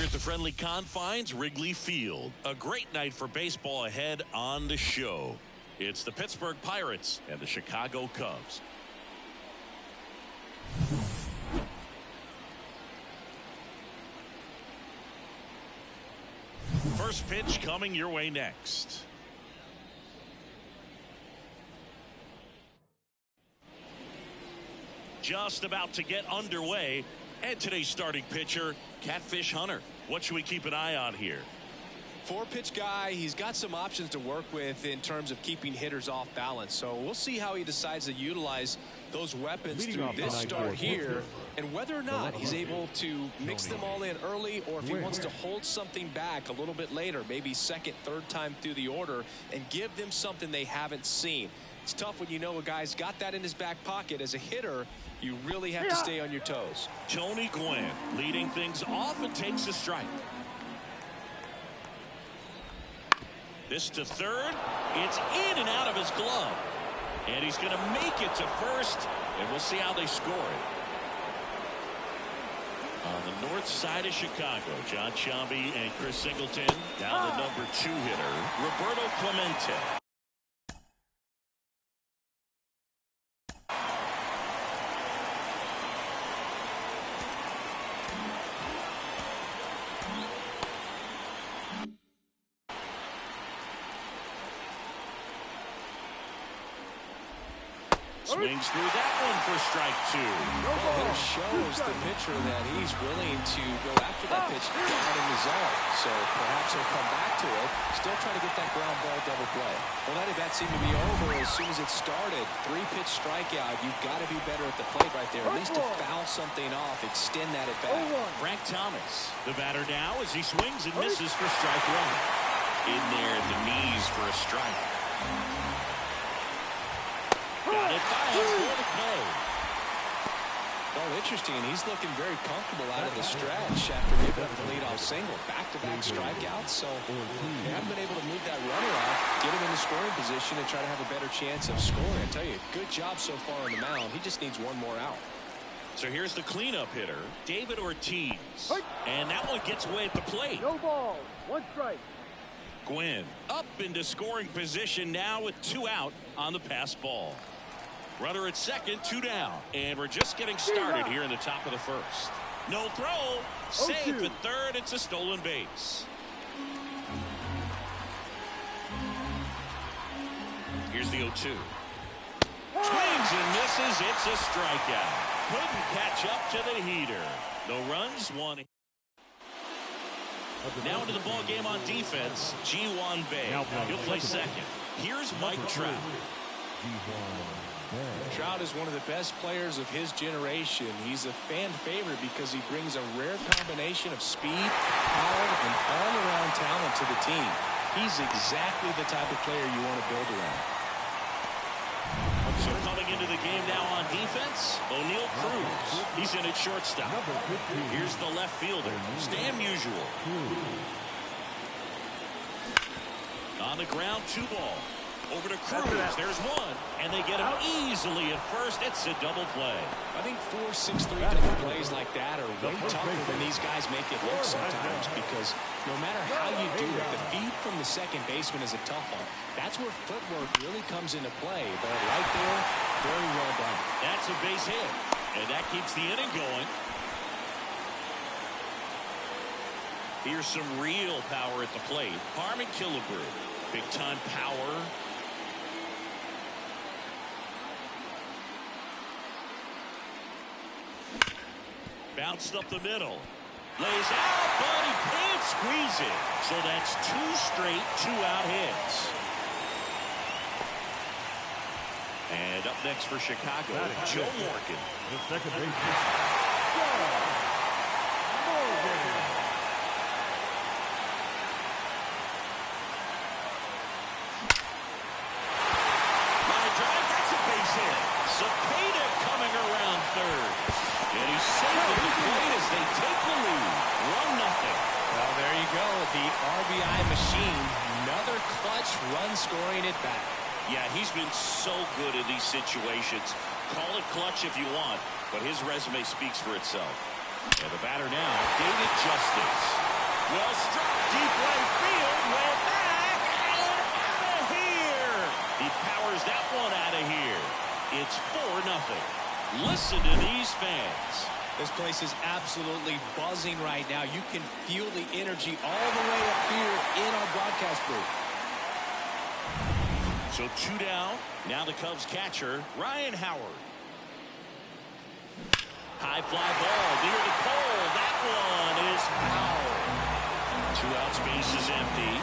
at the friendly confines, Wrigley Field. A great night for baseball ahead on the show. It's the Pittsburgh Pirates and the Chicago Cubs. First pitch coming your way next. Just about to get underway. And today's starting pitcher, Catfish Hunter. What should we keep an eye on here? Four-pitch guy. He's got some options to work with in terms of keeping hitters off balance. So we'll see how he decides to utilize those weapons through this start here, and whether or not he's able to mix them all in early, or if he wants to hold something back a little bit later, maybe second, third time through the order, and give them something they haven't seen. It's tough when you know a guy's got that in his back pocket. As a hitter, you really have to stay on your toes. Tony Gwynn leading things off and takes a strike. This to third. It's in and out of his glove. And he's going to make it to first. And we'll see how they score it. On the north side of Chicago, John Sciambi and Chris Singleton. Now the number 2 hitter, Roberto Clemente. Swings through that one for strike 2. Well, it shows the pitcher that he's willing to go after that pitch down in the zone. So perhaps he'll come back to it. Still trying to get that ground ball double play. Well, that at bat seemed to be over as soon as it started. 3-pitch strikeout. You've got to be better at the plate right there. At least to foul something off, extend that at bat. Frank Thomas, the batter now, as he swings and misses for strike 1. In there at the knees for a strike. Got it by for the play. Well, interesting. He's looking very comfortable out of the stretch after giving up the leadoff single. Back-to-back strikeouts, so they haven't been able to move that runner out, get him in the scoring position, and try to have a better chance of scoring. I tell you, good job so far on the mound. He just needs one more out. So here's the cleanup hitter, David Ortiz. And that one gets away at the plate. No ball, 1 strike. Gwynn up into scoring position now with 2 out on the pass ball. Runner at second, 2 down. And we're just getting started here in the top of the first. No throw. Safe at third. It's a stolen base. Here's the 0-2. Swings and misses. It's a strikeout. Couldn't catch up to the heater. No runs, 1. Now into the ball game on defense, Ji-Hwan Bae. He'll play second. Here's Mike Trout. Trout is one of the best players of his generation. He's a fan favorite because he brings a rare combination of speed, power, and all-around talent to the team. He's exactly the type of player you want to build around. So coming into the game now on defense, O'Neal Cruz. He's in at shortstop. Here's the left fielder, Stan Musial. On the ground, 2 ball. Over to Cruz. There's 1. And they get him easily at first. It's a double play. I think 4, 6, 3 double plays like that are way tougher than these guys make it look sometimes, because no matter how you do it, the feed from the second baseman is a tough one. That's where footwork really comes into play. But right there, very well done. That's a base hit. And that keeps the inning going. Here's some real power at the plate. Harmon Killebrew. Big-time power. Bounced up the middle. Lays out, but he can't squeeze it. So that's 2 straight 2-out hits. And up next for Chicago, Joe Morgan. The second baseman. Line drive, that's a base hit. Cepeda coming around third. And he's safe at the plate as they take the lead. 1-0. Well, there you go. The RBI machine. Another clutch run scoring at bat. Yeah, he's been so good in these situations. Call it clutch if you want, but his resume speaks for itself. And the batter now, David Justice. Well struck, deep right field, way back, and out of here. He powers that one out of here. It's 4-0. Listen to these fans. This place is absolutely buzzing right now. You can feel the energy all the way up here in our broadcast booth. So 2 down. Now the Cubs catcher, Ryan Howard. High fly ball near the pole. That one is foul. 2 outs, base is empty.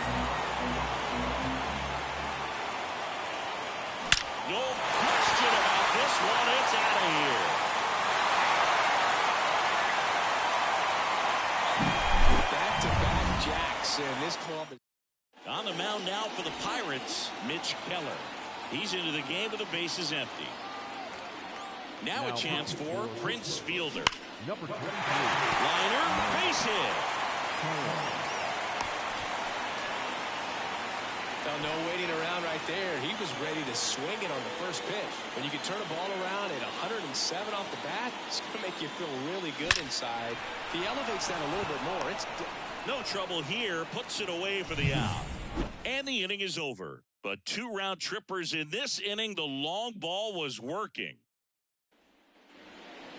No question about this one. It's out of here. Back-to-back jacks, and this club is on the mound now for the Pirates, Mitch Keller. He's into the game with the bases empty. Now a chance for Prince Fielder. Number 23. Liner, base hit. Now, no waiting around right there. He was ready to swing it on the first pitch. When you can turn a ball around at 107 off the bat, it's going to make you feel really good inside. If he elevates that a little bit more, it's no trouble here. Puts it away for the out. And the inning is over. But 2 round trippers in this inning. The long ball was working.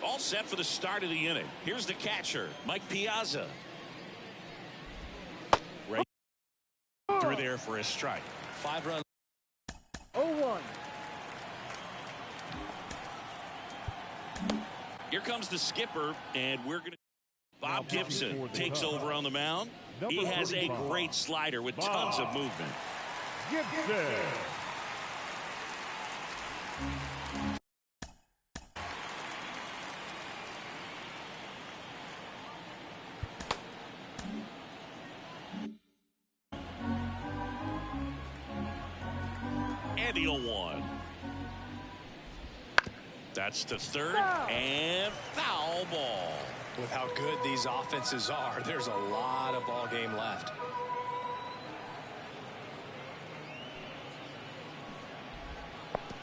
All set for the start of the inning. Here's the catcher, Mike Piazza. Right through there for a strike. 5-run. 0-1. Here comes the skipper, and we're going to. Bob Gibson takes over on the mound. He has a great slider with tons of movement. Gibson. And the 0-1. That's to third, and foul ball. With how good these offenses are, there's a lot of ball game left.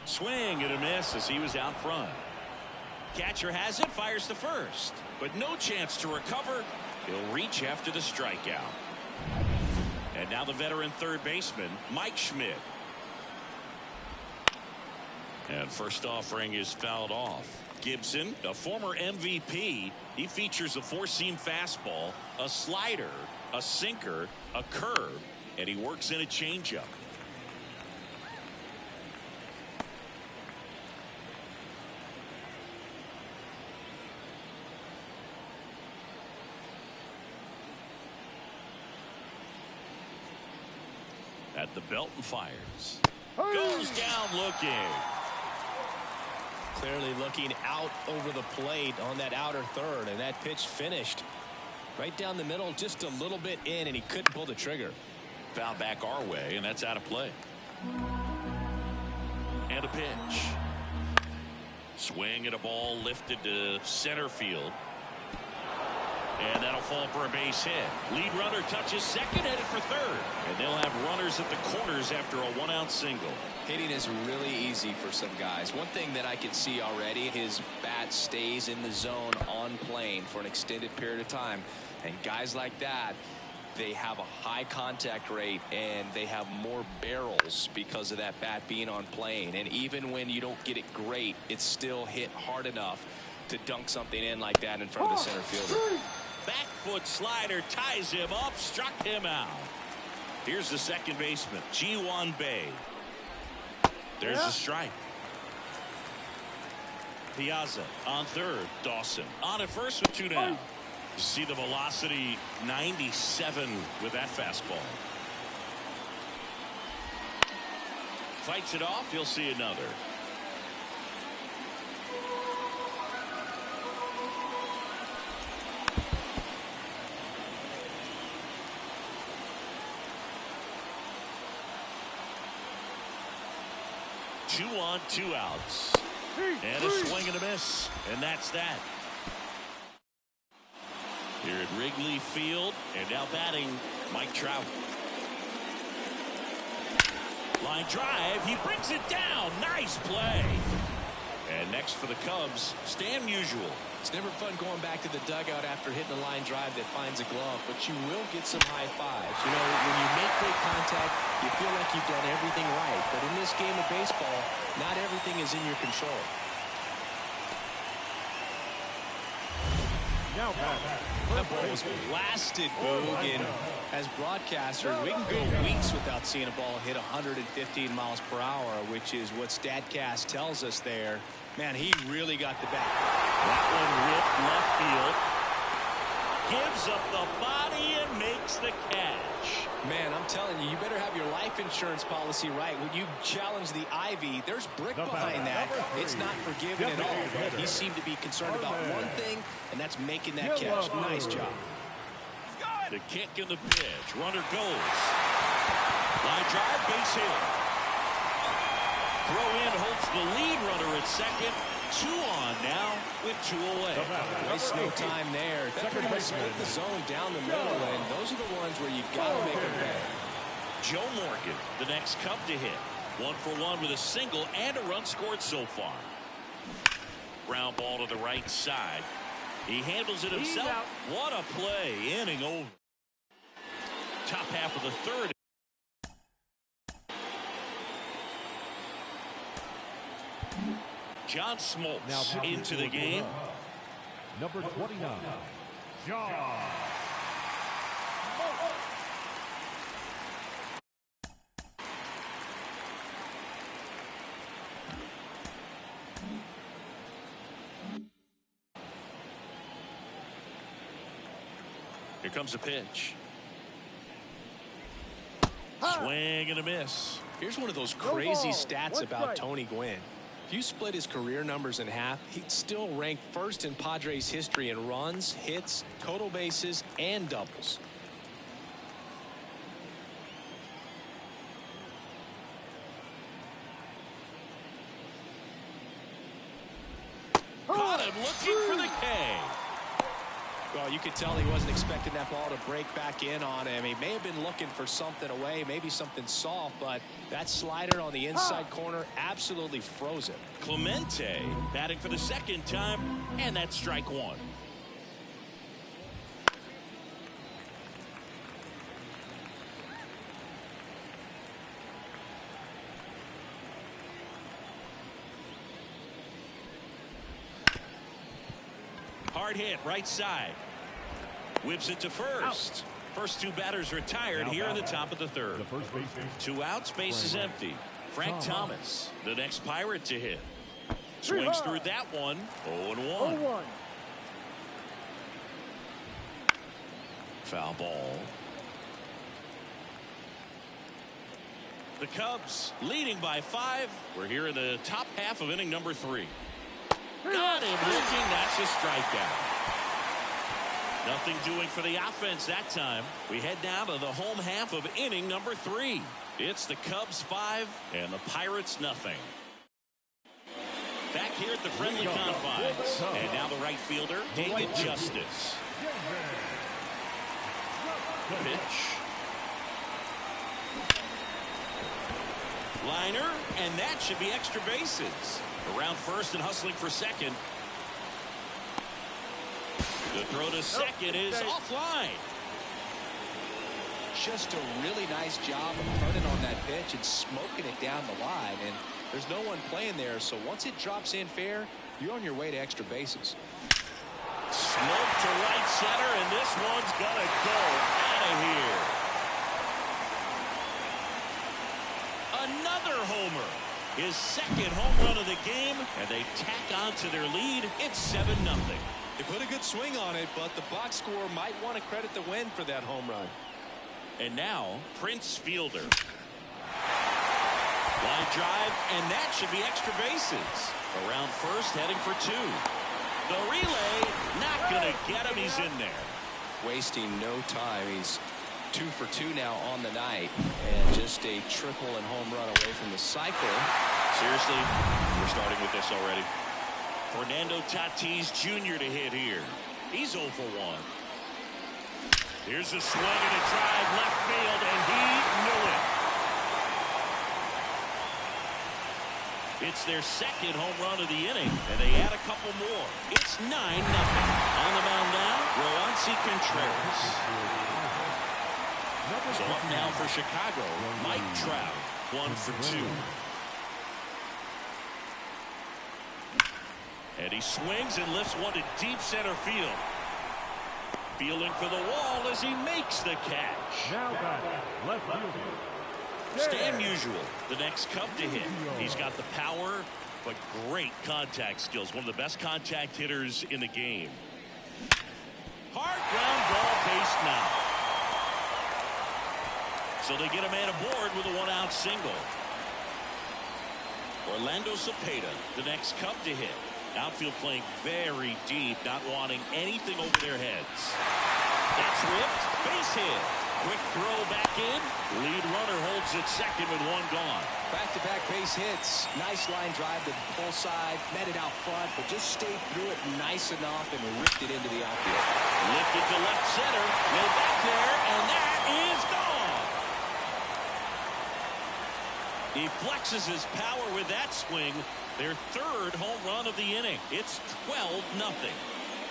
Swing and a miss as he was out front. Catcher has it, fires to first, but no chance to recover. He'll reach after the strikeout. And now the veteran third baseman, Mike Schmidt. And first offering is fouled off. Gibson, a former MVP, he features a 4-seam fastball, a slider, a sinker, a curve, and he works in a changeup. At the belt and fires. Goes down looking. Clearly looking out over the plate on that outer third, and that pitch finished right down the middle, just a little bit in, and he couldn't pull the trigger. Foul back our way, and that's out of play. And a pitch. Swing at a ball lifted to center field. And that'll fall for a base hit. Lead runner touches second, headed for third. And they'll have runners at the corners after a 1-out single. Hitting is really easy for some guys. One thing that I can see already, his bat stays in the zone on plane for an extended period of time. And guys like that, they have a high contact rate and they have more barrels because of that bat being on plane. And even when you don't get it great, it's still hit hard enough to dunk something in like that in front of the center fielder. Back foot slider ties him up, struck him out. Here's the second baseman, Ji-Hwan Bae. There's a strike. Piazza on third. Dawson on at first with 2 down. You see the velocity 97 with that fastball. Fights it off. You'll see another. Two on, 2 outs. And a swing and a miss. And that's that. Here at Wrigley Field. And now batting, Mike Trout. Line drive. He brings it down. Nice play. And next for the Cubs, Stan Musial. It's never fun going back to the dugout after hitting a line drive that finds a glove, but you will get some high fives. You know, when you make great contact, you feel like you've done everything right. But in this game of baseball, not everything is in your control. Now That ball was blasted, Boog, and as broadcasters, we can go weeks without seeing a ball hit 115 miles per hour, which is what StatCast tells us there. Man, he really got the bat. That one ripped left field. Gives up the body and makes the catch. Man, I'm telling you, you better have your life insurance policy right. When you challenge the Ivy, there's brick behind that. It's not forgiven at all. But he seemed to be concerned about one thing, and that's making that catch. Nice job. The kick and the pitch. Runner goes. Line drive, base hit. Throw in holds the lead runner at second. 2 on now with 2 away. Waste no time there. That pretty much split the zone down the middle, and those are the ones where you got to make a pay. Joe Morgan, the next Cub to hit. 1 for 1 with a single and a run scored so far. Ground ball to the right side. He handles it himself. What a play. Inning over. Top half of the third. John Smoltz into the game. Number 29, John. Here comes a pitch. Swing and a miss. Here's one of those crazy stats about Tony Gwynn. If you split his career numbers in half, he'd still rank first in Padres history in runs, hits, total bases, and doubles. Caught him looking for the K. Well, you could tell he wasn't expecting that ball to break back in on him. He may have been looking for something away, maybe something soft, but that slider on the inside corner absolutely froze it. Clemente batting for the second time, and that's strike 1. Hard hit, right side. Whips it to first. First 2 batters retired here in the top of the third. 2 outs, base is empty. Frank Thomas, the next Pirate to hit. Swings through that one. 0-1. Foul ball. The Cubs leading by 5. We're here in the top half of inning number 3. Got him looking. That's a strikeout. Nothing doing for the offense that time. We head down to the home half of inning number 3. It's the Cubs 5 and the Pirates nothing. Back here at the friendly confines. And now the right fielder, David Justice. Pitch. Liner, and that should be extra bases. Around first and hustling for second. The throw to second is offline. Just a really nice job of turning on that pitch and smoking it down the line. And there's no one playing there, so once it drops in fair, you're on your way to extra bases. Smoke to right center, and this one's gonna go out of here. Another homer. His second home run of the game, and they tack on to their lead. It's 7-0. They put a good swing on it, but the box score might want to credit the win for that home run. And now, Prince Fielder. Line drive, and that should be extra bases. Around first, heading for 2. The relay, not going to get him. He's in there. Wasting no time. He's 2 for 2 now on the night, and just a triple and home run away from the cycle. Seriously, we're starting with this already. Fernando Tatis Jr. to hit here. He's 0 for 1. Here's a swing and a drive left field, and he knew it. It's their second home run of the inning, and they add a couple more. It's 9-0. On the mound now, Roansy Contreras. So up now for Chicago, Mike Trout, 1 for 2. And he swings and lifts one to deep center field. Fielding for the wall as he makes the catch. Now back, left fielder. Stan Musial, the next Cub to hit. He's got the power, but great contact skills. One of the best contact hitters in the game. Hard ground ball, base now. So they get a man aboard with a one-out single. Orlando Cepeda, the next Cub to hit. Outfield playing very deep, not wanting anything over their heads. That's ripped, base hit. Quick throw back in. Lead runner holds at second with one gone. Back-to-back base hits. Nice line drive to the pull side. Met it out front, but just stayed through it nice enough and ripped it into the outfield. Lifted to left center. Way back there, and that is gone. He flexes his power with that swing. Their third home run of the inning. It's 12-0.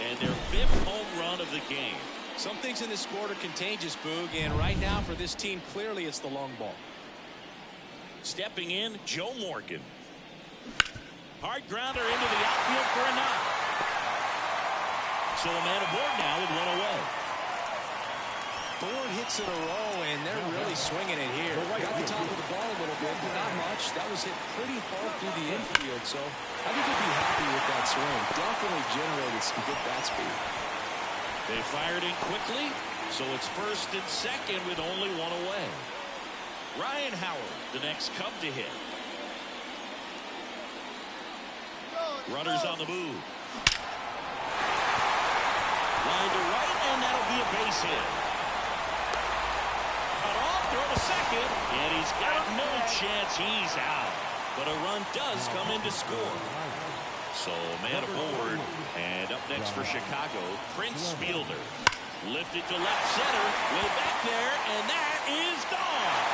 And their fifth home run of the game. Some things in this sport are contagious, Boog, and right now for this team, clearly it's the long ball. Stepping in, Joe Morgan. Hard grounder into the outfield for a knock. So a man aboard now with one away. 4 hits in a row, and they're really swinging it here. Got the top of the ball a little bit, but not much. That was hit pretty hard through the infield, so I think he'll be happy with that swing. Definitely generated some good bat speed. They fired in quickly, so it's first and second with only one away. Ryan Howard, the next Cub to hit. Runners on the move. Line to right, and that'll be a base hit. Cut off, throw to second, and he's got no chance. He's out. But a run does come in to score. So man aboard, and up next for Chicago, Prince Fielder. Lifted to left center, way back there, and that is gone.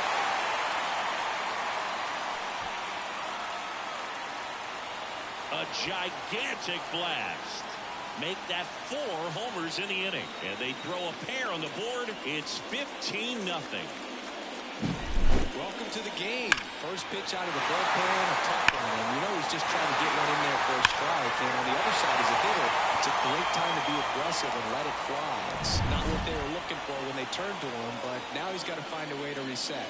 A gigantic blast. Make that 4 homers in the inning, and they throw a pair on the board. It's 15-0. Welcome to the game. First pitch out of the bullpen, a tough one. And you know he's just trying to get one in there for a strike. And on the other side, as a hitter, it's a great time to be aggressive and let it fly. It's not what they were looking for when they turned to him, but now he's got to find a way to reset.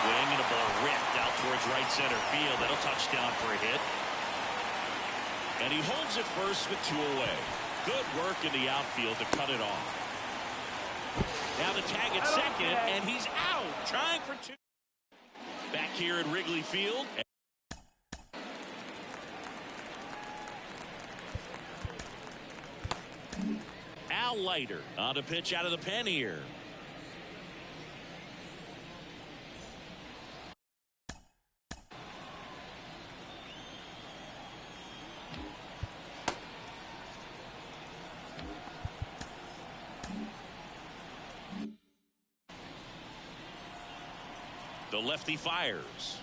Swing and a ball ripped out towards right center field. That'll touchdown for a hit. And he holds it first with 2 away. Good work in the outfield to cut it off. Now the tag at second, and he's out, trying for 2. Back here at Wrigley Field. Al Leiter on the pitch out of the pen here. The lefty fires.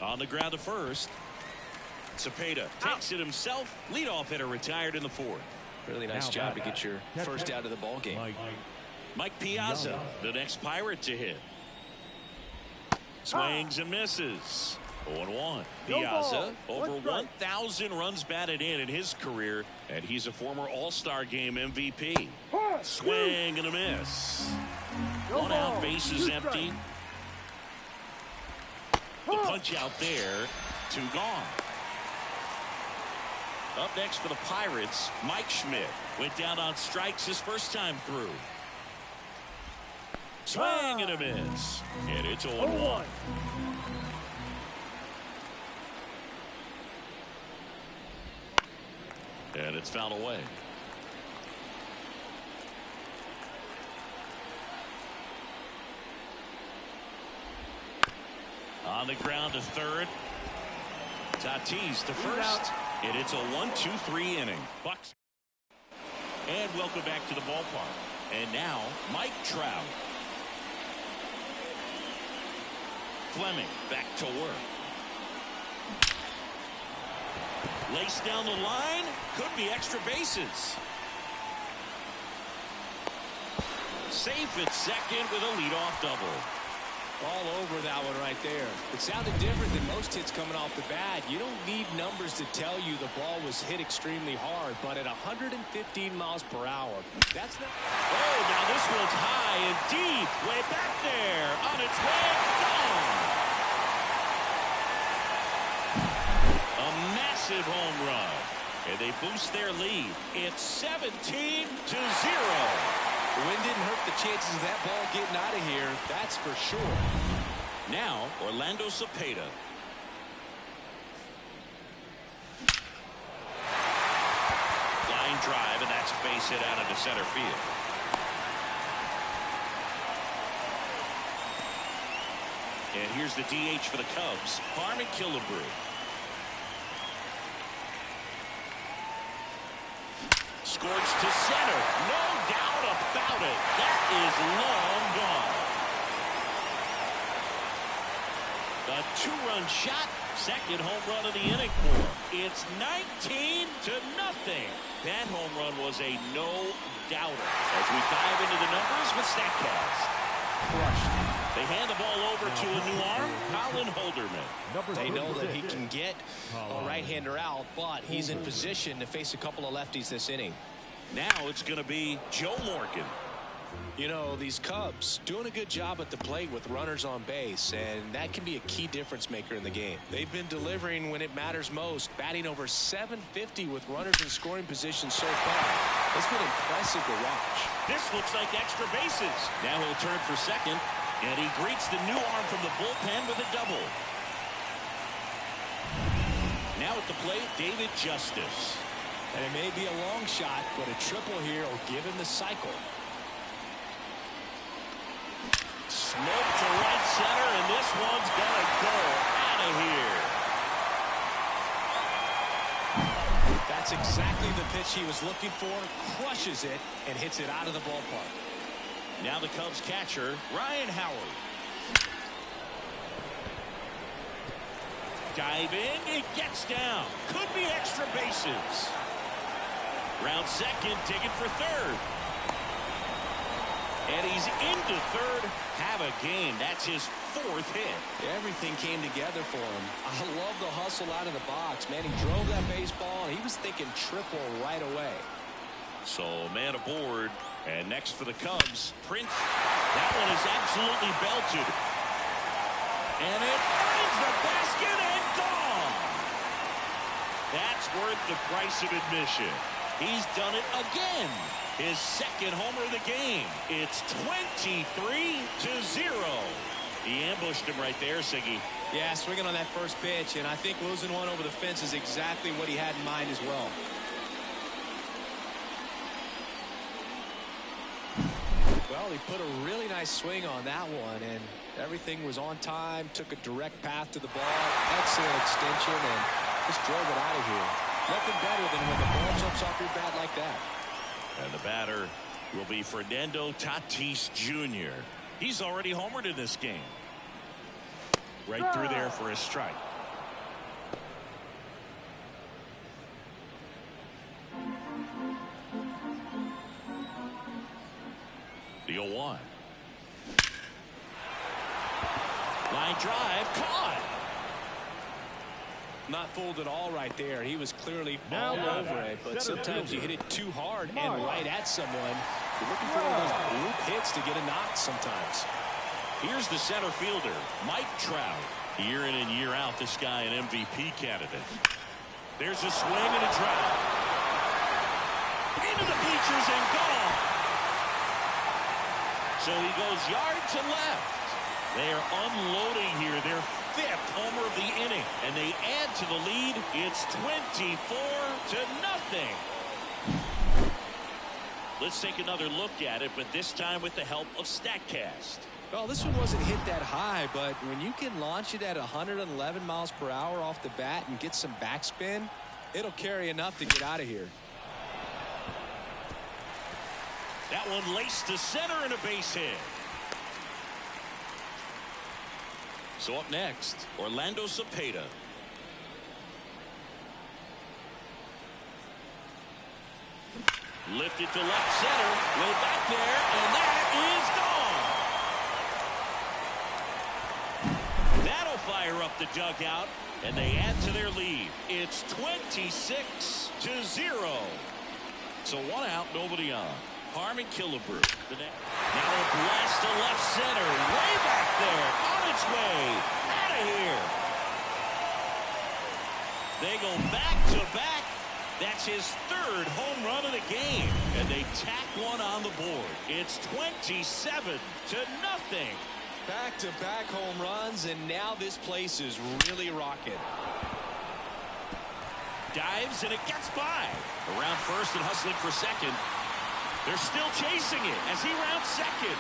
On the ground to first. Cepeda takes it himself. Leadoff hitter retired in the 4th. Really nice job to get your first out of the ball game. Mike Piazza, the next Pirate to hit. Swings and misses. 0-1. Piazza, over 1,000 runs batted in his career, and he's a former All-Star Game MVP. Swing and a miss. 1 out, bases empty. The punch out there, 2 gone. Up next for the Pirates, Mike Schmidt went down on strikes his first time through. Swing and a miss, and it's 0-1. And it's fouled away. On the ground to third. Tatis to first. And it's a 1-2-3 inning. Bucks. And welcome back to the ballpark. And now, Mike Trout. Fleming back to work. Laced down the line. Could be extra bases. Safe at second with a leadoff double. All over that one right there. It sounded different than most hits coming off the bat. You don't need numbers to tell you the ball was hit extremely hard, but at 115 miles per hour, that's not... Oh, now this one's high and deep. Way back there. On its way. Gone. A massive home run. And they boost their lead. It's 17-0. The wind didn't hurt the chances of that ball getting out of here, that's for sure. Now, Orlando Cepeda. Line drive, and that's a base hit out into center field. And here's the DH for the Cubs, Harmon Killebrew. Scorched to center. No doubt about it. That is long gone. A two-run shot. Second home run of the inning for him. It's 19-0. That home run was a no-doubter. As we dive into the numbers with StatCast. Crushed. They hand the ball over to a new arm, Colin Holderman. They know that he can get a right-hander out, but he's in position to face a couple of lefties this inning. Now it's going to be Joe Morgan. You know, these Cubs doing a good job at the plate with runners on base, and that can be a key difference maker in the game. They've been delivering when it matters most, batting over .750 with runners in scoring position so far. It's been impressive to watch. This looks like extra bases. Now he'll turn for second, and he greets the new arm from the bullpen with a double. Now at the plate, David Justice. And it may be a long shot, but a triple here will give him the cycle. Smoke to right center, and this one's gonna go out of here. That's exactly the pitch he was looking for. Crushes it and hits it out of the ballpark. Now the Cubs catcher, Ryan Howard. Dive in, it gets down. Could be extra bases. Round second, digging for third. And he's into third. Have a game. That's his fourth hit. Everything came together for him. I love the hustle out of the box. Man, he drove that baseball, and he was thinking triple right away. So, man aboard. And next for the Cubs, Prince. That one is absolutely belted. And it finds the basket and gone. That's worth the price of admission. He's done it again. His second homer of the game. It's 23-0. He ambushed him right there, Siggy. Yeah, swinging on that first pitch, and I think losing one over the fence is exactly what he had in mind as well. Well, he put a really nice swing on that one, and everything was on time, took a direct path to the ball, excellent extension, and just drove it out of here. Nothing better than when the ball jumps off your bat like that. And the batter will be Fernando Tatis Jr. He's already homered in this game. Right through there for a strike. The 0-1. Line drive, caught. Not fooled at all right there. He was clearly all over it, but sometimes you hit it too hard and right at someone. You're looking for one of those group hits to get a knock sometimes. Here's the center fielder, Mike Trout. Year in and year out, this guy an MVP candidate. There's a swing and a drive. Into the bleachers and gone. So he goes yard to left. They are unloading here. Their fifth homer of the inning, and they add to the lead. It's 24-0. Let's take another look at it, but this time with the help of StatCast. Well, this one wasn't hit that high, but when you can launch it at 111 miles per hour off the bat and get some backspin, it'll carry enough to get out of here. That one laced to center and a base hit. So up next, Orlando Cepeda. Lifted to left center, way back there, and that is gone. That'll fire up the dugout, and they add to their lead. It's 26-0. So one out, nobody on. Harmon Killebrew. Now a blast to left center, way back there, on its way, out of here. They go back to back. That's his third home run of the game, and they tack one on the board. It's 27-0. Back-to-back home runs, and now this place is really rocking. Dives, and it gets by. Around first and hustling for second. They're still chasing it as he rounds second.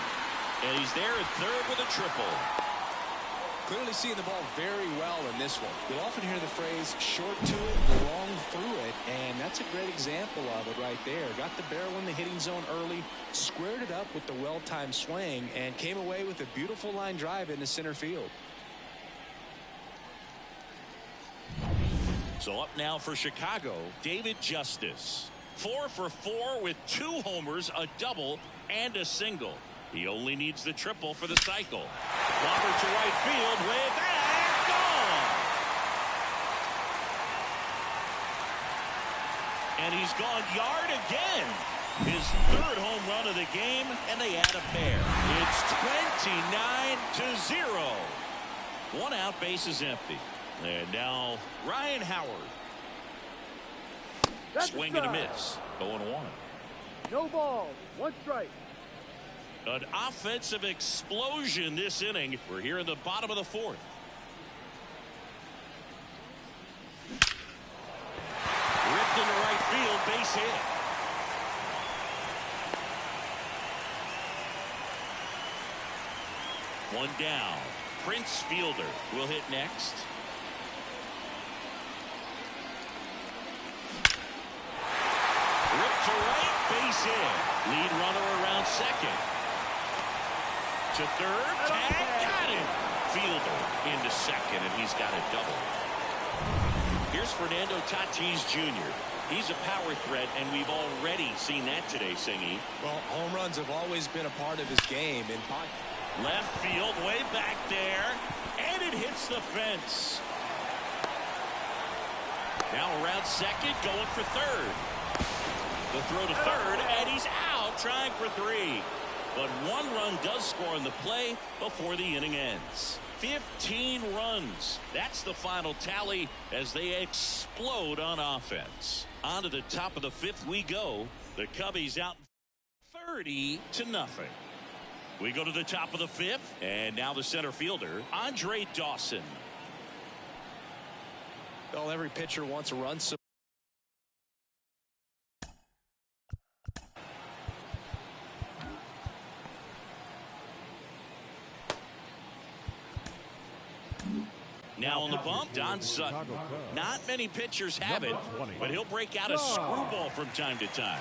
And he's there at third with a triple. Clearly seeing the ball very well in this one. You'll often hear the phrase short to it, long through it, and that's a great example of it right there. Got the barrel in the hitting zone early, squared it up with the well-timed swing, and came away with a beautiful line drive into center field. So up now for Chicago, David Justice. 4 for 4 with 2 homers, a double, and a single. He only needs the triple for the cycle. Robert to right field, way back, gone! And he's gone yard again. His third home run of the game, and they add a pair. It's 29-0. One out, base is empty. And now Ryan Howard. Swing and a miss. 0-1. No ball, 1 strike. An offensive explosion this inning. We're here in the bottom of the 4th. Ripped into right field, base hit. One down. Prince Fielder will hit next. Ripped to right, base hit. Lead runner around second. To third, tag, got him. Fielder into second, and he's got a double. Here's Fernando Tatis Jr. He's a power threat, and we've already seen that today, Singy. Well, home runs have always been a part of his game. Left field, way back there, and it hits the fence. Now around second, going for third. The throw to third, and he's out, trying for 3. But 1 run does score in the play before the inning ends. 15 runs. That's the final tally as they explode on offense. On to the top of the 5th we go. The Cubbies out 30-0. We go to the top of the 5th, and now the center fielder, Andre Dawson. Well, every pitcher wants a run. Now on the bump, Don Sutton. Not many pitchers have it, but he'll break out a screwball from time to time.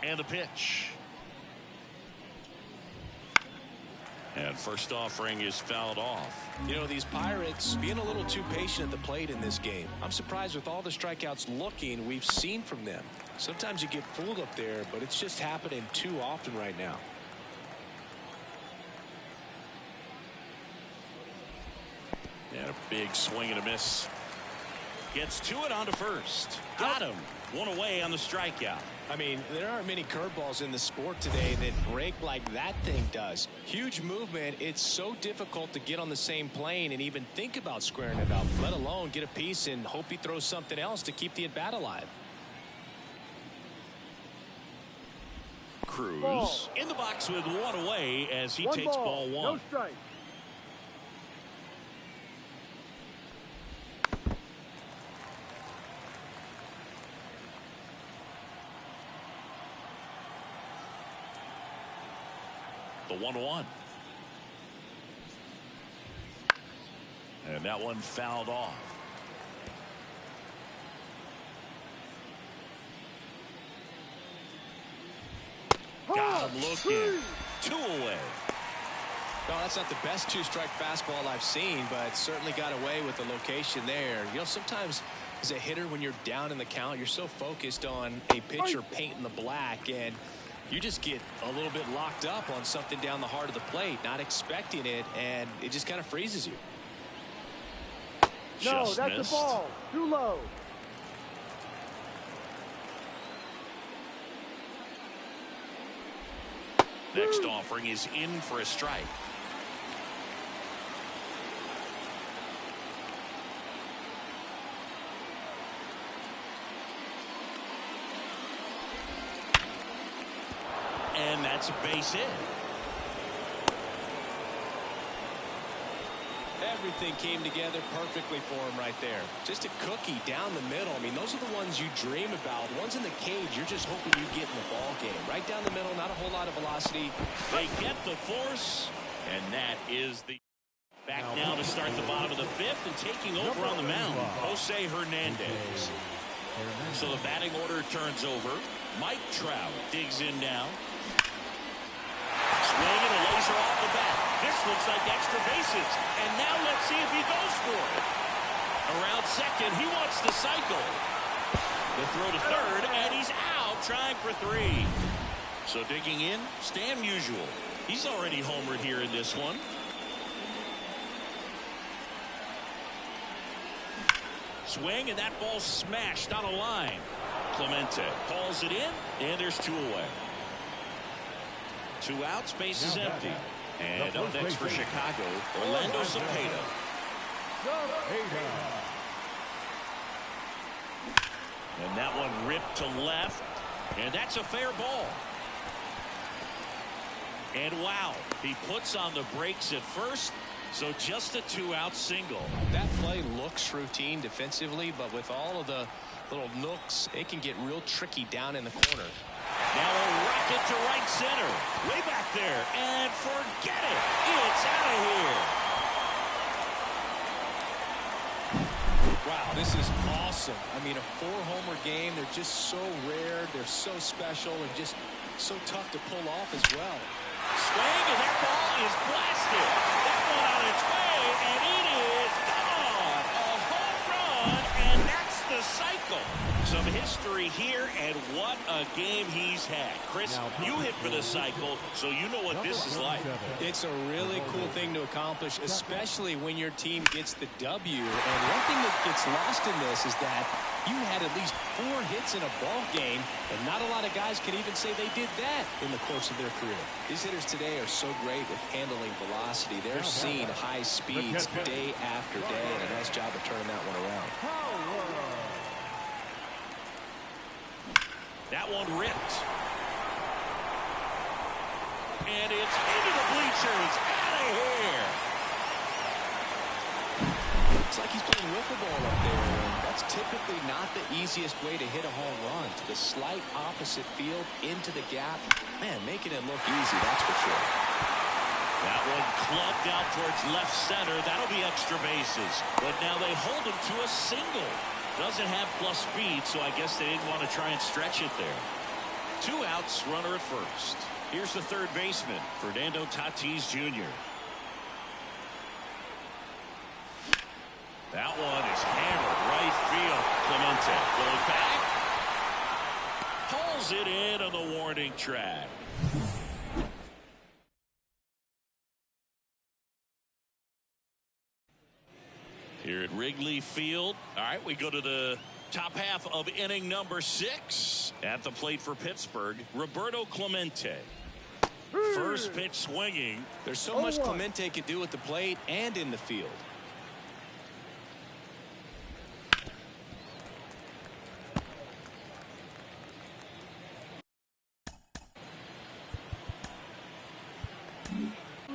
And the pitch. And first offering is fouled off. You know, these Pirates being a little too patient at the plate in this game. I'm surprised with all the strikeouts we've seen from them. Sometimes you get fooled up there, but it's just happening too often right now. And a big swing and a miss. Gets to it onto first. Got him. 1 away on the strikeout. I mean, there aren't many curveballs in the sport today that break like that thing does. Huge movement. It's so difficult to get on the same plane and even think about squaring it up, let alone get a piece and hope he throws something else to keep the at-bat alive. Cruz ball. In the box with 1 away as he 1 takes ball, ball 1. no strike. The 1-1. And that one fouled off. Got him looking. 2 away. No, that's not the best two-strike fastball I've seen, but certainly got away with the location there. You know, sometimes as a hitter, when you're down in the count, you're so focused on a pitcher painting the black, and you just get a little bit locked up on something down the heart of the plate, not expecting it, and it just kind of freezes you. No, Just that's missed. the ball. Too low. Next offering is in for a strike. And that's a base hit. Everything came together perfectly for him right there. Just a cookie down the middle. I mean, those are the ones you dream about. The ones in the cage, you're just hoping you get in the ball game. Right down the middle, not a whole lot of velocity. They get the force, and that is the back now to start the bottom of the 5th, and taking over on the mound, Jose Hernandez. So the batting order turns over. Mike Trout digs in now. Swing and a laser off the bat. This looks like extra bases. And now let's see if he goes for it. Around second, he wants the cycle. The throw to third, and he's out trying for 3. So digging in, Stan Musial. He's already homered here in this one. Swing, and that ball smashed on a line. Clemente calls it in, and there's 2 away. 2 outs, base is empty. And up next for Chicago, Orlando Cepeda. And that one ripped to left, and that's a fair ball. And wow, he puts on the brakes at first, so just a 2-out single. That play looks routine defensively, but with all of the little nooks, it can get real tricky down in the corner. Now a rocket to right center. Way back there. And forget it. It's out of here. Wow, this is awesome. I mean, a 4-homer game. They're just so rare. They're so special and just so tough to pull off as well. Swing, and that ball is blasted. That one on its way, and it is gone. A home run, and that's the cycle. Some history here, and what a game he's had. Chris, you hit for the cycle, so you know what this is like. It's a really cool thing to accomplish, especially when your team gets the W. And one thing that gets lost in this is that you had at least 4 hits in a ball game, and not a lot of guys can even say they did that in the course of their career. These hitters today are so great with handling velocity. They're seeing high speeds day after day, and a nice job of turning that one around. That one ripped. And it's into the bleachers. Out of here. It's like he's playing wiffle ball up there, and that's typically not the easiest way to hit a home run. To the slight opposite field, into the gap. Man, making it look easy, that's for sure. That one clubbed out towards left center. That'll be extra bases. But now they hold him to a single. Doesn't have plus speed, so I guess they didn't want to try and stretch it there. 2 outs, runner at first. Here's the third baseman, Fernando Tatis Jr. That one is hammered right field. Clemente going back. Pulls it in on the warning track. Here at Wrigley Field. All right, we go to the top half of inning number 6. At the plate for Pittsburgh, Roberto Clemente. First pitch swinging. There's so much Clemente can do at the plate and in the field.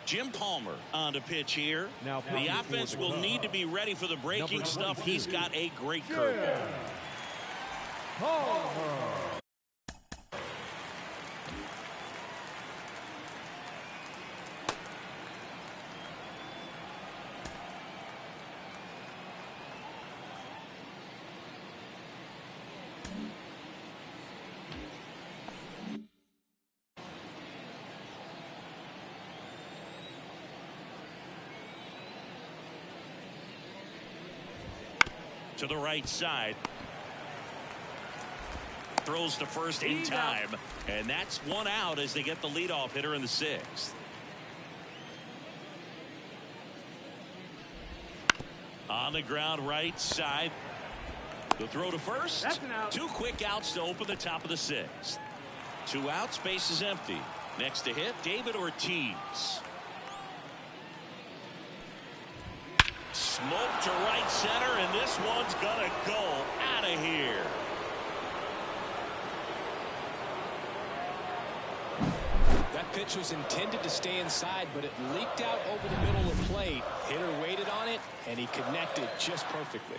Jim Palmer on to pitch here. Now the offense will need to be ready for the breaking stuff. He's got a great curveball. To the right side. Throws to first in time. And that's one out as they get the leadoff hitter in the sixth. On the ground right side. The throw to first. Two quick outs to open the top of the sixth. 2 outs, base is empty. Next to hit, David Ortiz. Smoke to right center, and this one's gonna go out of here. That pitch was intended to stay inside, but it leaked out over the middle of the plate. Hitter waited on it, and he connected just perfectly.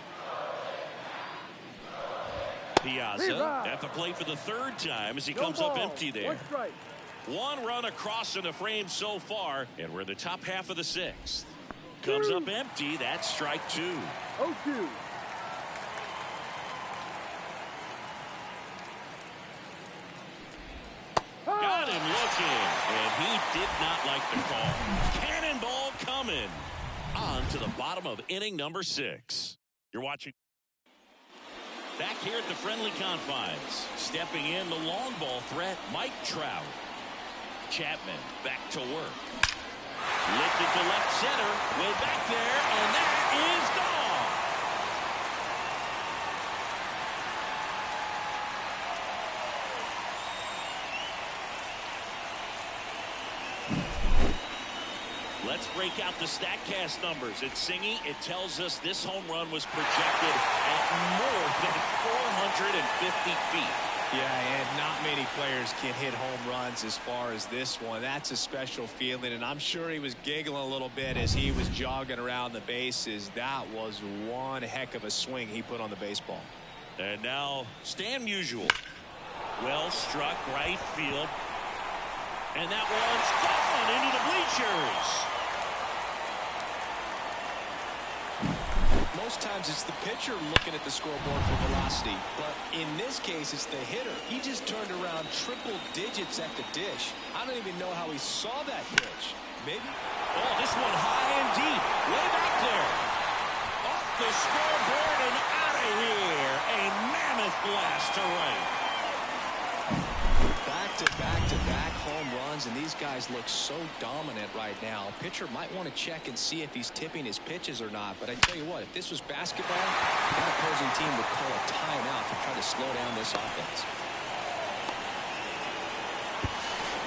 Piazza at the plate for the 3rd time as he comes up empty there. 1 run across in the frame so far, and we're in the top half of the 6th. Comes up empty. That's strike 2. 0-2. Got him looking, and he did not like the call. Cannonball coming. On to the bottom of inning number 6. You're watching. Back here at the friendly confines. Stepping in the long ball threat, Mike Trout. Chapman back to work. Lifted to left center. Way back there, and that is gone. Let's break out the StatCast numbers. It's Singy. It tells us this home run was projected at more than 450 feet. Yeah, and not many players can hit home runs as far as this one. That's a special feeling, and I'm sure he was giggling a little bit as he was jogging around the bases. That was one heck of a swing he put on the baseball. And now Stan Musial. Well struck right field. And that one's gone into the bleachers. Most times it's the pitcher looking at the scoreboard for velocity, but in this case it's the hitter. He just turned around triple digits at the dish. I don't even know how he saw that pitch. Maybe. Oh, this one high and deep. Way back there. Off the scoreboard and out of here. A mammoth blast to right. Back-to-back-to-back home runs, and these guys look so dominant right now. Pitcher might want to check and see if he's tipping his pitches or not, but I tell you what, if this was basketball, that opposing team would call a timeout to try to slow down this offense.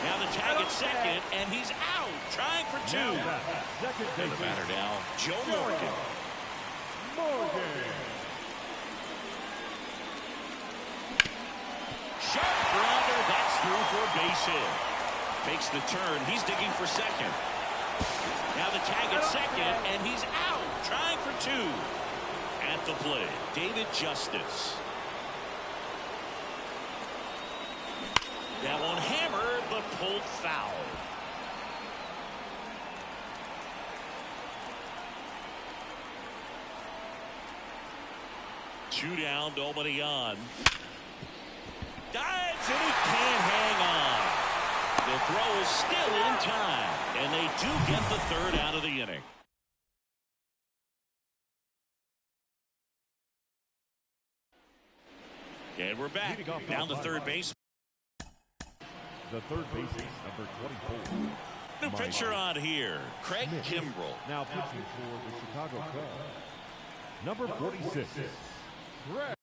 Now the tag at second, and he's out, trying for 2. And the batter now, Joe Morgan. Sharp grounder, that's through for a base hit. Makes the turn, he's digging for second. Now the tag at second, and he's out, trying for 2. At the plate, David Justice. That one hammered, but pulled foul. Two down, nobody on. Dives, and he can't hang on. The throw is still in time, and they do get the 3rd out of the inning. And we're back. Down the third base. The third baseman, number 24. New pitcher on here, Craig Kimbrell. Now pitching for the Chicago Cubs, number 46. Craig.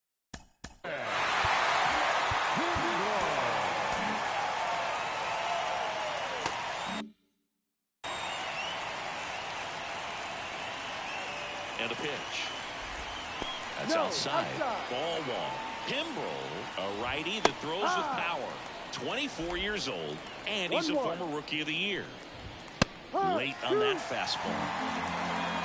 And a pitch. That's outside. Ball 1. Kimbrell, a righty that throws with power. 24 years old, and he's a former Rookie of the Year. Late on that fastball.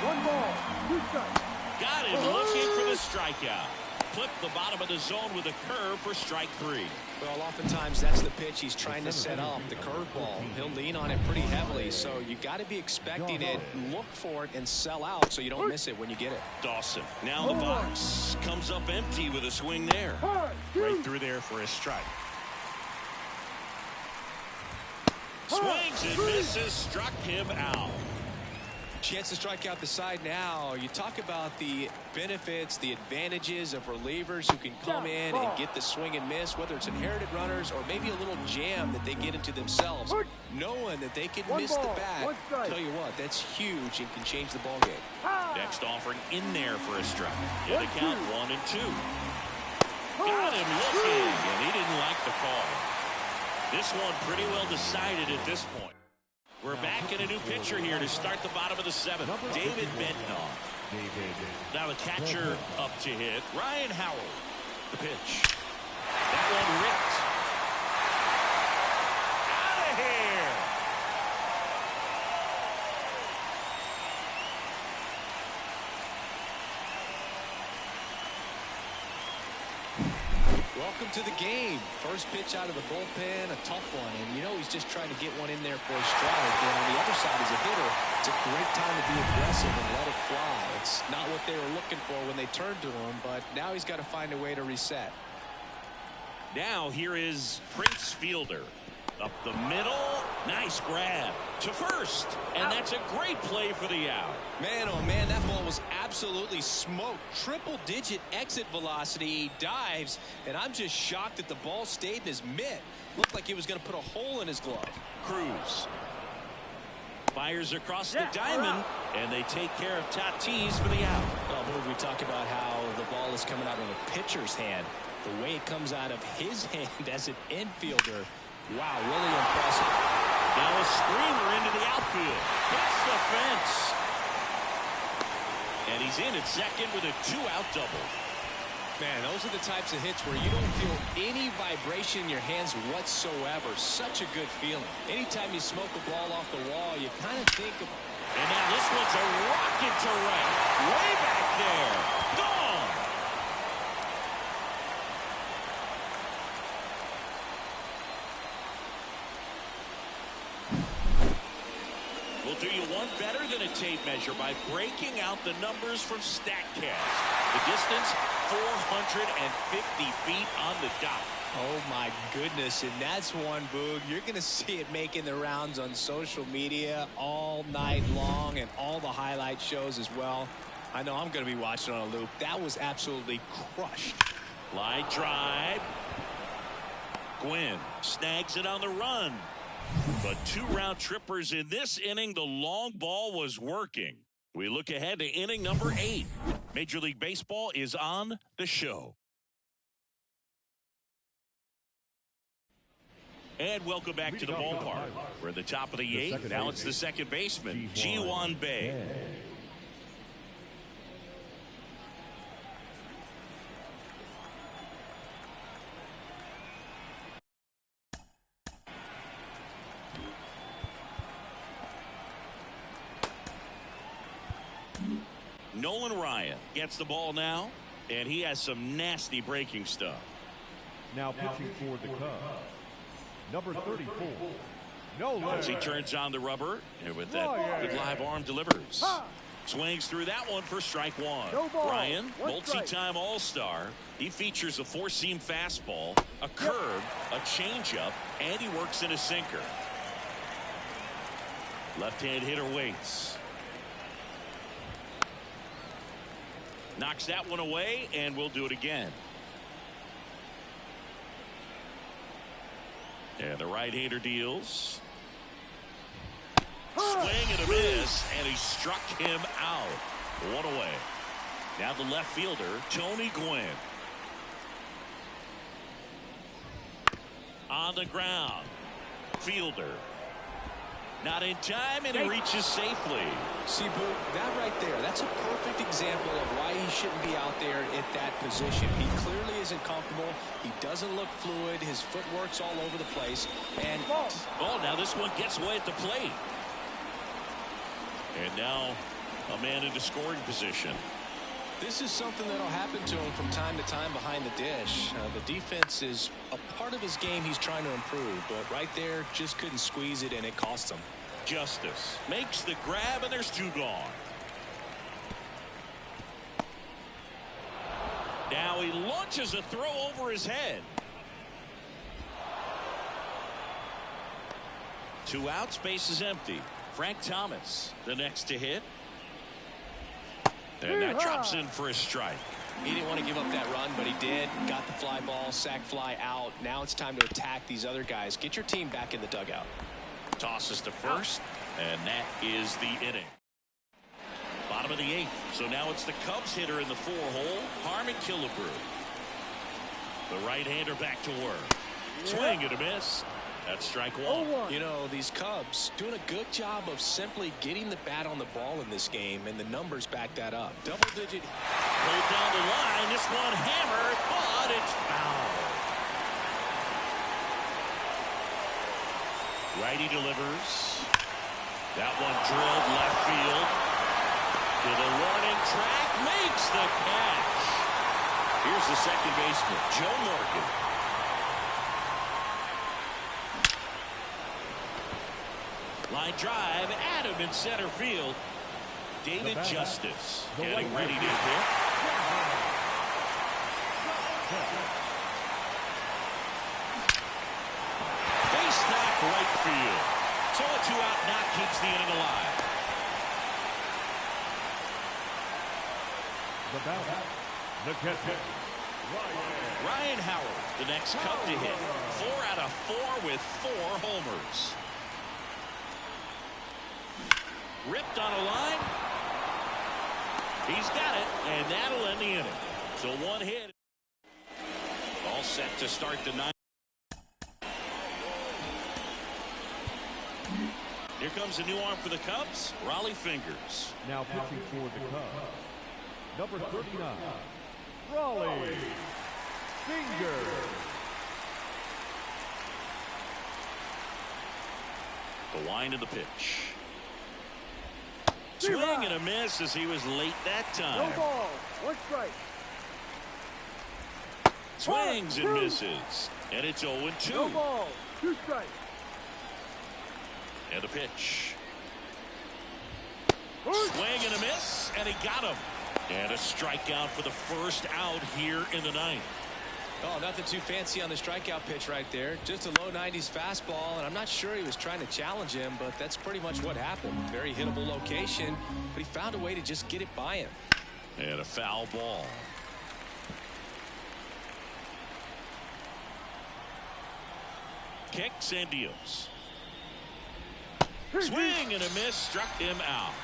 1 ball, 2 strikes. Got him looking for the strikeout. Flipped the bottom of the zone with a curve for strike 3. Well, oftentimes that's the pitch he's trying to set up, the curveball. He'll lean on it pretty heavily, so you got to be expecting it, look for it, and sell out so you don't miss it when you get it. Dawson. Now the box comes up empty with a swing there. Right through there for a strike. Swings and misses, struck him out. Chance to strike out the side now. You talk about the benefits, the advantages of relievers who can come in and get the swing and miss, whether it's inherited runners or maybe a little jam that they get into themselves. Knowing that they can miss the bat, tell you what, that's huge and can change the ball game. Next offering in there for a strike. In the count 1-2. Got him looking, and he didn't like the call. This one pretty well decided at this point. We're back in a new pitcher here to start the bottom of the seventh. David Benton. Now the catcher up to hit. Ryan Howell. The pitch. That one ripped. Out of here. Welcome to the game. First pitch out of the bullpen, a tough one. And you know he's just trying to get one in there for a strike. And on the other side as a hitter, it's a great time to be aggressive and let it fly. It's not what they were looking for when they turned to him, but now he's got to find a way to reset. Now here is Prince Fielder. Up the middle. Nice grab to first. And that's a great play for the out. Man, oh man, that ball was absolutely smoked. Triple-digit exit velocity. He dives, and I'm just shocked that the ball stayed in his mitt. Looked like he was going to put a hole in his glove. Cruz fires across the diamond, and they take care of Tatis for the out. Oh, we talk about how the ball is coming out of a pitcher's hand. The way it comes out of his hand as an infielder. Wow, really impressive. Now a screamer into the outfield. Hits the fence. And he's in at second with a 2-out double. Man, those are the types of hits where you don't feel any vibration in your hands whatsoever. Such a good feeling. Anytime you smoke a ball off the wall, you kind of think of... And now this one's a rocket to right. Way back there. Gone. We'll do you one better than a tape measure by breaking out the numbers from StatCast. The distance, 450 feet on the dot. Oh, my goodness. And that's one, Boog. You're going to see it making the rounds on social media all night long and all the highlight shows as well. I know I'm going to be watching on a loop. That was absolutely crushed. Line drive. Gwynn snags it on the run. But 2 round trippers in this inning. The long ball was working. We look ahead to inning number 8. Major League Baseball is on the show. And welcome back to the ballpark. We're at the top of the 8th. Now it's the second baseman, Ji-hwan Bae. Nolan Ryan gets the ball now, and he has some nasty breaking stuff. Now pitching for the Cubs, number 34, Nolan. As he turns on the rubber, and with that good live arm delivers. Swings through that one for strike 1. Ryan, multi-time All-Star. He features a 4-seam fastball, a curve, a changeup, and he works in a sinker. Left-hand hitter waits. Knocks that one away, and we'll do it again. And the right-hander deals. Swing and a miss, and he struck him out. 1 away. Now the left fielder, Tony Gwynn. On the ground. Fielder. Not in time, and he reaches safely. See, Boo, that right there, that's a perfect example of why he shouldn't be out there at that position. He clearly isn't comfortable. He doesn't look fluid. His footwork's all over the place. And oh, now this one gets away at the plate. And now a man into scoring position. This is something that'll happen to him from time to time behind the dish. The defense is a part of his game he's trying to improve, but right there just couldn't squeeze it, and it cost him. Justice makes the grab, and there's 2 gone. Now he launches a throw over his head. 2 outs, base is empty. Frank Thomas, the next to hit. And that drops in for a strike. He didn't want to give up that run, but he did. Got the fly ball, sac fly out. Now it's time to attack these other guys. Get your team back in the dugout. Tosses to first, and that is the inning. Bottom of the 8th, so now it's the Cubs hitter in the 4-hole, Harmon Killebrew. The right-hander back to work. Swing and a miss. That's strike one. You know, these Cubs doing a good job of simply getting the bat on the ball in this game, and the numbers back that up. Double-digit. Pulled down the line. This one hammered, but it's foul. Righty delivers. That one drilled left field. To the warning track. Makes the catch. Here's the second baseman, Joe Morgan. Line drive, Adam in center field. David Justice getting ready to hit. Base knock right field. So a 2-out knock keeps the inning alive. The batter, the catcher, Ryan Howard, the next Cub to hit. 4 out of 4 with 4 homers. Ripped on a line. He's got it, and that'll end the inning. So 1 hit. All set to start the 9th. Here comes a new arm for the Cubs, Raleigh Fingers. now pitching for the Cubs, number 39, Raleigh Fingers. The wind of the pitch. Swing and a miss as he was late that time. No ball. 1 strike. Swings and misses. And it's 0-2. No ball. 2 strikes. And a pitch. Swing and a miss, and he got him. And a strikeout for the first out here in the 9th. Oh, nothing too fancy on the strikeout pitch right there. Just a low 90s fastball, and I'm not sure he was trying to challenge him, but that's pretty much what happened. Very hittable location, but he found a way to just get it by him. And a foul ball. Kicks and deals. Swing and a miss, struck him out.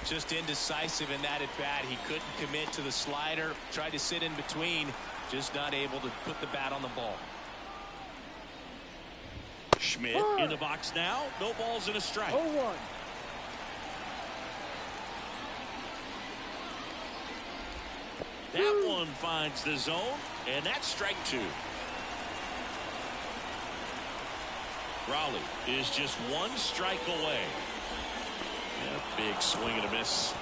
Just indecisive in that at bat. He couldn't commit to the slider, tried to sit in between, just not able to put the bat on the ball. Schmidt in the box now. No balls and a strike. 0-1. That one finds the zone, and that's strike 2. Raleigh is just 1 strike away. And a big swing and a miss.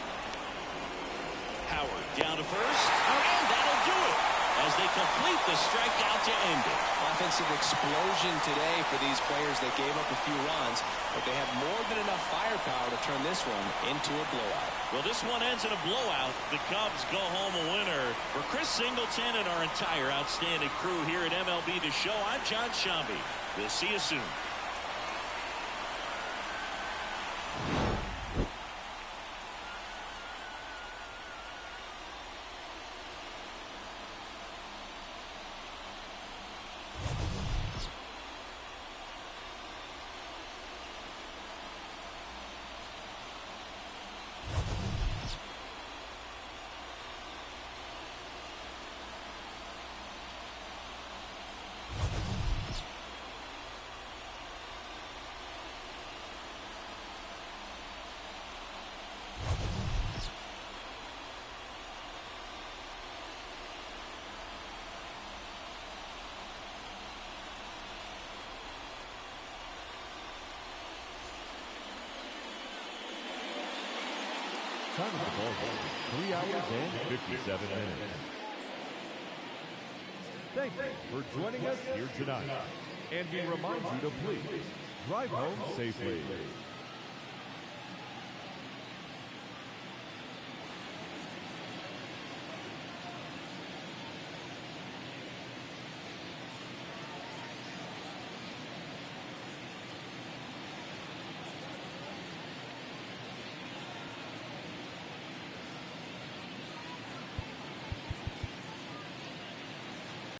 Howard down to first, and that'll do it as they complete the strikeout to end it. Offensive explosion today for these players. They gave up a few runs, but they have more than enough firepower to turn this one into a blowout. Well, this one ends in a blowout. The Cubs go home a winner. For Chris Singleton and our entire outstanding crew here at MLB The Show, I'm John Shambi. We'll see you soon. Time of the ball game, 3 hours and 57 minutes. Thank you for joining us here tonight. And we remind you to please drive home safely.